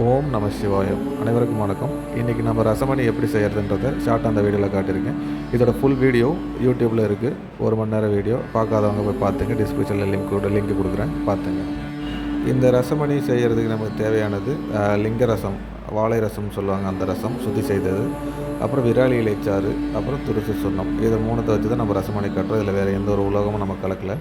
ஓம் நம சிவாயம். அனைவருக்கும் வணக்கம். இன்றைக்கி நம்ம ரசமணி எப்படி செய்கிறதுன்றதை ஷார்ட் அந்த வீடியோவில் காட்டியிருக்கேன். இதோட ஃபுல் வீடியோ யூடியூப்பில் இருக்குது. 1 மணி நேரம் வீடியோ. பார்க்காதவங்க போய் பார்த்துங்க. டிஸ்கிரிப்ஷனில் லிங்க் கொடுக்குறேன், பார்த்துங்க. இந்த ரசமணி செய்கிறதுக்கு நமக்கு தேவையானது லிங்க ரசம், வாழை ரசம் சொல்லுவாங்க, அந்த ரசம் சுத்தி செய்தது, அப்புறம் விராலி இலைச்சாறு, அப்புறம் துருசு சுண்ணம். இதை 3 வச்சு தான் நம்ம ரசமணி கட்டுறோம். இதில் வேறு எந்த ஒரு உலகமும் நம்ம கலக்கலை.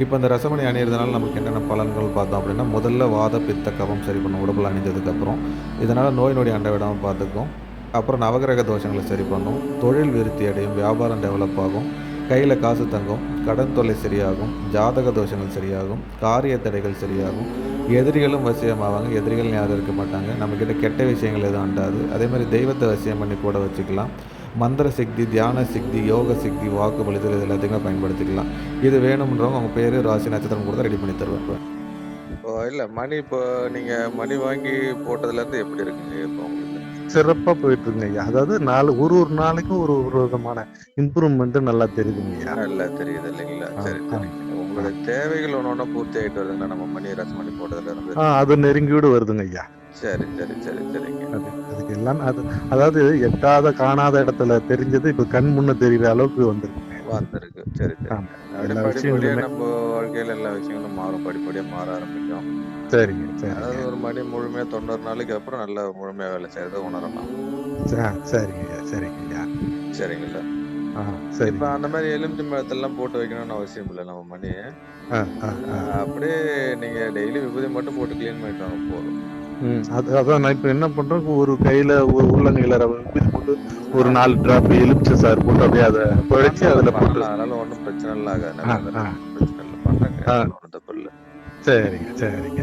இப்போ இந்த ரசமணி அணியிறதுனால நமக்கு என்னென்ன பலன்கள் பார்த்தோம் அப்படின்னா, முதல்ல வாத பித்த கபம் சரி பண்ணும் உடம்பில் அணிஞ்சதுக்கப்புறம். இதனால் நோய் நொடி அண்டை விடாமல் பார்த்துக்கும். அப்புறம் நவகிரக தோஷங்களை சரி பண்ணும், தொழில் விருத்தி அடையும், வியாபாரம் டெவலப் ஆகும், கையில் காசு தங்கும், கடன் தொல்லை சரியாகும், ஜாதக தோஷங்கள் சரியாகும், காரிய தடைகள் சரியாகும், எதிரிகளும் வசியமாவாங்க. எதிரிகள் யாரும் இருக்க மாட்டாங்க. நம்மக்கிட்ட கெட்ட விஷயங்கள் எதுவும் அண்டாது. அதேமாதிரி தெய்வத்தை வசியம் பண்ணி கூட வச்சுக்கலாம். மந்திர சக்தி, தியான சக்தி, யோக சக்தி, வாக்கு பலிதல், இது எல்லாத்தையுமே பயன்படுத்திக்கலாம். இது வேணும்ன்றவங்க அவங்க பேர், ராசி, நட்சத்திரம் கூட ரெடி பண்ணி தருவேன். இப்போ இல்லை மணி, இப்போ நீங்கள் மணி வாங்கி போட்டதுலேருந்து எப்படி இருக்குங்க இப்போ உங்களுக்கு? சிறப்பாக போயிட்டு இருக்குங்க ஐயா. அதாவது ஒரு நாளைக்கும் ஒரு விதமான இம்ப்ரூவ்மெண்ட் நல்லா தெரியுதுங்க ஐயா. நல்லா தெரியுது இல்லைங்களா? சரி சரி. உங்களுடைய தேவைகள் ஒன்று பூர்த்தி ஆகிட்டு வருதுங்களா நம்ம மணி ரசமணி போட்டதுல இருந்து? அது நெருங்கியோடு வருதுங்க ஐயா. சரி சரி சரி சரிங்க. அதுக்கு எல்லாம் அதாவது எட்டாத காணாத இடத்துல தெரிஞ்சது இப்ப கண் முன்ன தெரிகிற அளவுக்கு வந்திருக்கு. சரி சரி. படிப்படியா நம்ம வாழ்க்கையில எல்லா விஷயங்களும் மாறும், படிப்படியா மாற ஆரம்பிக்கும். சரிங்க சரி. அதாவது ஒரு மணி முழுமையா 90 நாளைக்கு அப்புறம் நல்லா முழுமையா வேலை செய்யறத உணரலாம். சரிங்க சரிங்க. சரிங்களா? சரி. இப்ப அந்த மாதிரி எலுமிச்சை பழத்தெல்லாம் போட்டு வைக்கணும்னு அவசியம் இல்லை நம்ம மணி. அப்படியே நீங்க டெய்லி விபூதி மட்டும் போட்டு கிளீன் பண்ணிட்டு வாங்க போதும். அதான் நான் இப்ப என்ன பண்றேன், ஒரு கையில ஒரு உள்ளங்கையில போட்டு ஒரு 4 டிராப் எலுமிச்சை சாறு போட்டு அப்படியே அதை குழைச்சி அதுல போட்டு. அதனால ஒன்றும் பிரச்சனை இல்லை, பிரச்சனை இல்லை, பண்ணுங்க, ஒன்றும் தப்பு இல்லை. சரிங்க சரிங்க